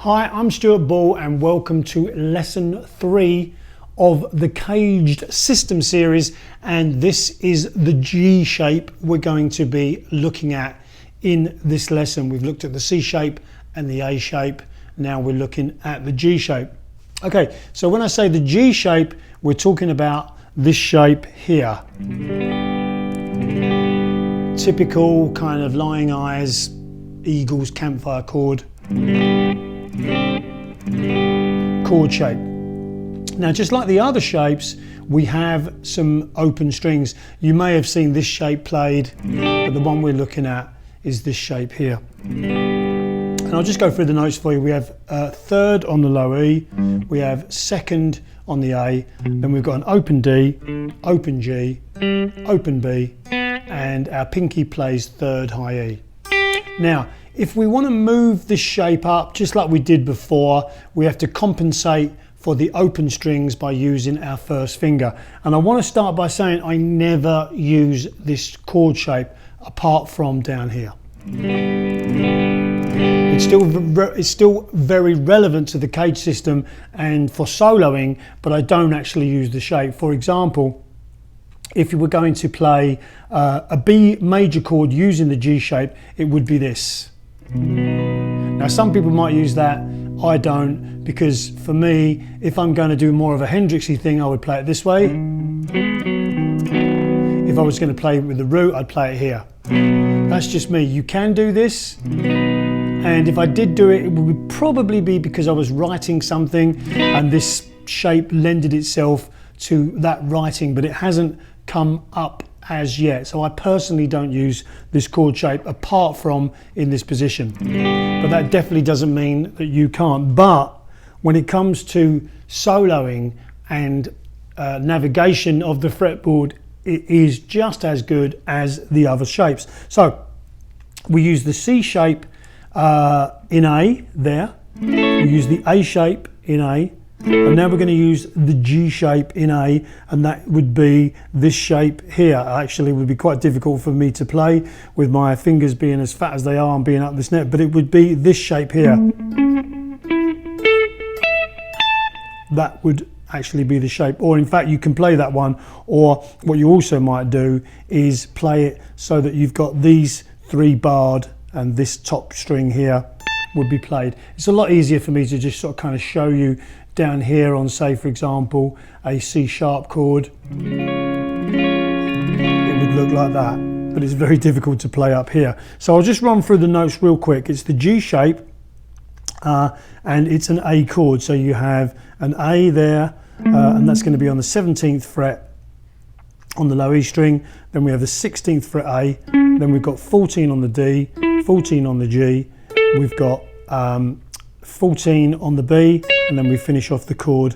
Hi, I'm Stuart Ball and welcome to lesson 3 of the Caged System series, and this is the G shape we're going to be looking at in this lesson. We've looked at the C shape and the A shape, now we're looking at the G shape. Okay, so when I say the G shape, we're talking about this shape here. Typical kind of lying eyes, Eagles campfire chord shape. Now, just like the other shapes, we have some open strings. You may have seen this shape played, but the one we're looking at is this shape here. And I'll just go through the notes for you. We have third on the low E, we have second on the A, then we've got an open D, open G, open B, and our pinky plays third high E. Now, if we want to move this shape up, just like we did before, we have to compensate for the open strings by using our first finger. And I want to start by saying I never use this chord shape apart from down here. It's still very relevant to the Caged system and for soloing, but I don't actually use the shape. For example, if you were going to play a B major chord using the G shape, it would be this. Now, some people might use that. I don't, because for me, if I'm going to do more of a Hendrixy thing, I would play it this way. If I was going to play with the root, I'd play it here. That's just me. You can do this, and if I did do it, it would probably be because I was writing something and this shape lended itself to that writing, but it hasn't come up as yet. So I personally don't use this chord shape apart from in this position. But that definitely doesn't mean that you can't. But when it comes to soloing and navigation of the fretboard, it is just as good as the other shapes. So we use the C shape in A there. We use the A shape in A. And now we're going to use the G shape in A, and that would be this shape here. Actually, it would be quite difficult for me to play with my fingers being as fat as they are and being up this neck, but it would be this shape here. That would actually be the shape, or in fact you can play that one, or what you also might do is play it so that you've got these three barred and this top string here would be played. It's a lot easier for me to just sort of kind of show you down here on, say for example, a C sharp chord. It would look like that, but it's very difficult to play up here. So I'll just run through the notes real quick. It's the G shape and it's an A chord. So you have an A there and that's going to be on the 17th fret on the low E string. Then we have the 16th fret A. Then we've got 14 on the D, 14 on the G. We've got 14 on the B, and then we finish off the chord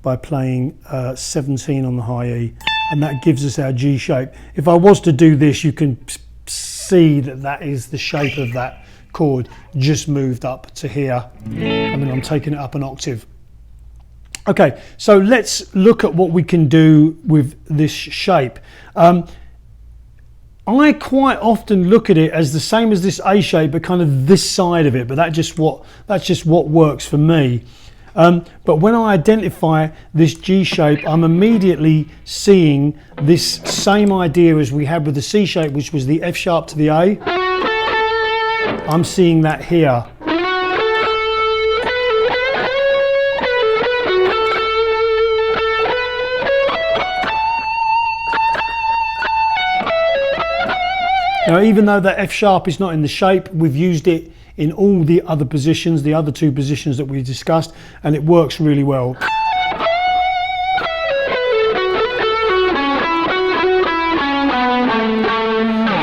by playing 17 on the high E, and that gives us our G shape. If I was to do this, you can see that that is the shape of that chord, just moved up to here. I mean, I'm taking it up an octave. Okay, so let's look at what we can do with this shape. I quite often look at it as the same as this A shape, but kind of this side of it, but that's just what works for me. But when I identify this G shape, I'm immediately seeing this same idea as we had with the C shape, which was the F sharp to the A. I'm seeing that here. Now, even though that F sharp is not in the shape, we've used it in all the other positions, the other two positions that we discussed, and it works really well.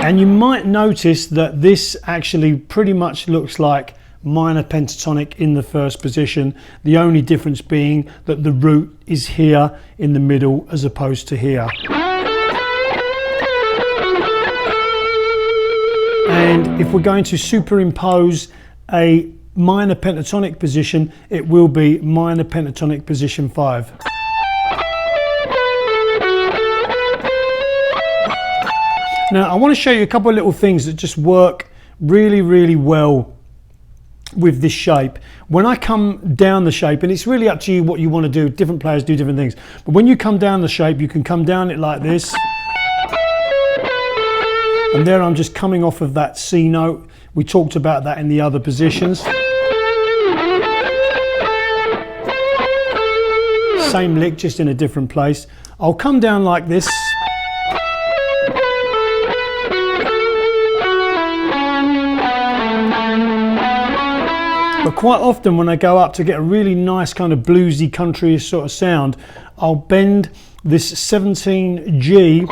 And you might notice that this actually pretty much looks like minor pentatonic in the first position, the only difference being that the root is here in the middle as opposed to here. And if we're going to superimpose a minor pentatonic position, it will be minor pentatonic position 5. Now, I want to show you a couple of little things that just work really, really well with this shape. When I come down the shape, and it's really up to you what you want to do, different players do different things, but when you come down the shape, you can come down it like this, and there I'm just coming off of that C note. We talked about that in the other positions. Same lick, just in a different place. I'll come down like this. But quite often when I go up to get a really nice kind of bluesy country sort of sound, I'll bend this 17G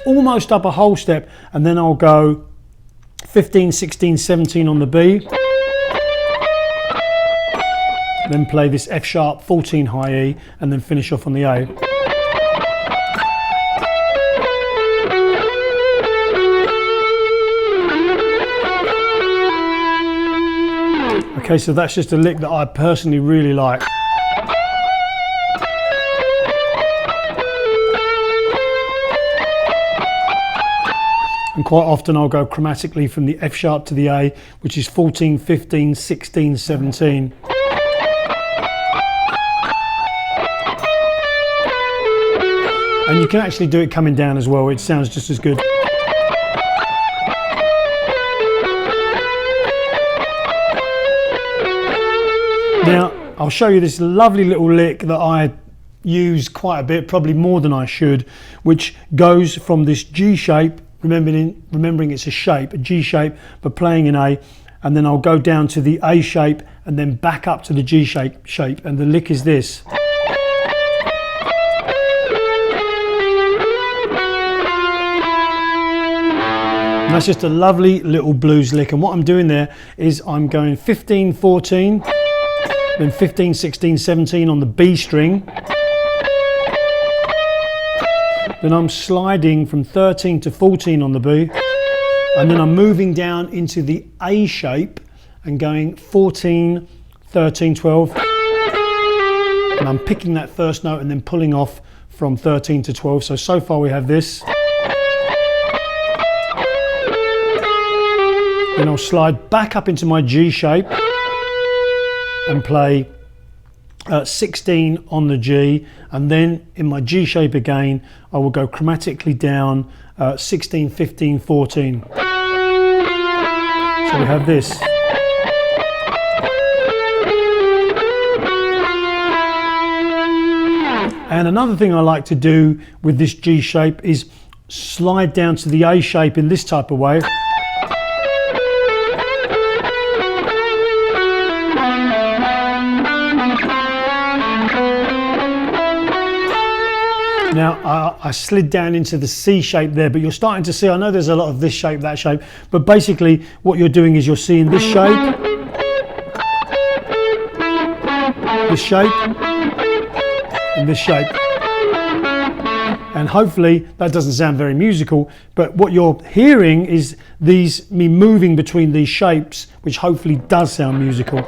almost up a whole step, and then I'll go 15, 16, 17 on the B. Then play this F sharp, 14 high E, and then finish off on the A. Okay, so that's just a lick that I personally really like. And quite often I'll go chromatically from the F sharp to the A, which is 14, 15, 16, 17. And you can actually do it coming down as well, it sounds just as good. Now, I'll show you this lovely little lick that I use quite a bit, probably more than I should, which goes from this G shape, remembering it's a shape, a G shape, but playing in A, and then I'll go down to the A shape and then back up to the G shape, and the lick is this. And that's just a lovely little blues lick, and what I'm doing there is I'm going 15, 14, then 15, 16, 17 on the B string. Then I'm sliding from 13 to 14 on the B. And then I'm moving down into the A shape and going 14, 13, 12. And I'm picking that first note and then pulling off from 13 to 12. So far we have this. Then I'll slide back up into my G shape and play 16 on the G, and then in my G shape again I will go chromatically down 16, 15, 14. So we have this. And another thing I like to do with this G shape is slide down to the A shape in this type of way. Now I slid down into the C shape there, but you're starting to see, I know there's a lot of this shape, that shape, but basically what you're doing is you're seeing this shape, and this shape. And hopefully that doesn't sound very musical, but what you're hearing is me moving between these shapes, which hopefully does sound musical.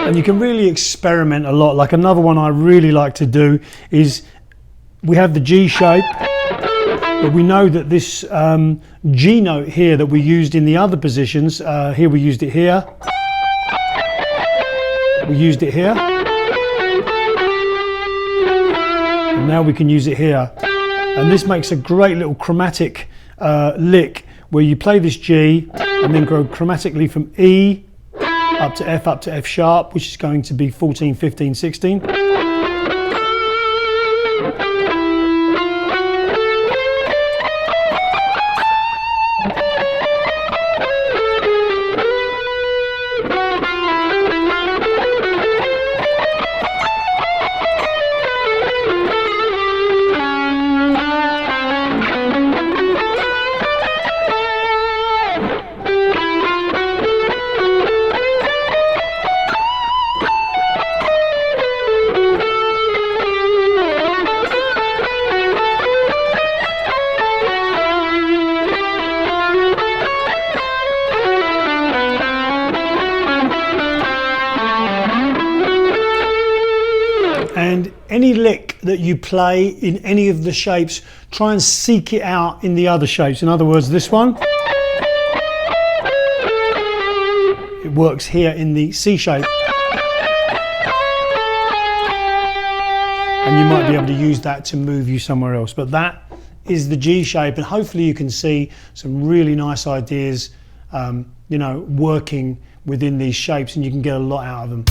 And you can really experiment a lot. Like another one I really like to do is, we have the G shape, but we know that this G note here that we used in the other positions, here we used it here, we used it here, and now we can use it here. And this makes a great little chromatic lick where you play this G and then go chromatically from E up to F sharp, which is going to be 14, 15, 16. And any lick that you play in any of the shapes, try and seek it out in the other shapes. In other words, this one, it works here in the C shape. And you might be able to use that to move you somewhere else. But that is the G shape, and hopefully you can see some really nice ideas, you know, working within these shapes, and you can get a lot out of them.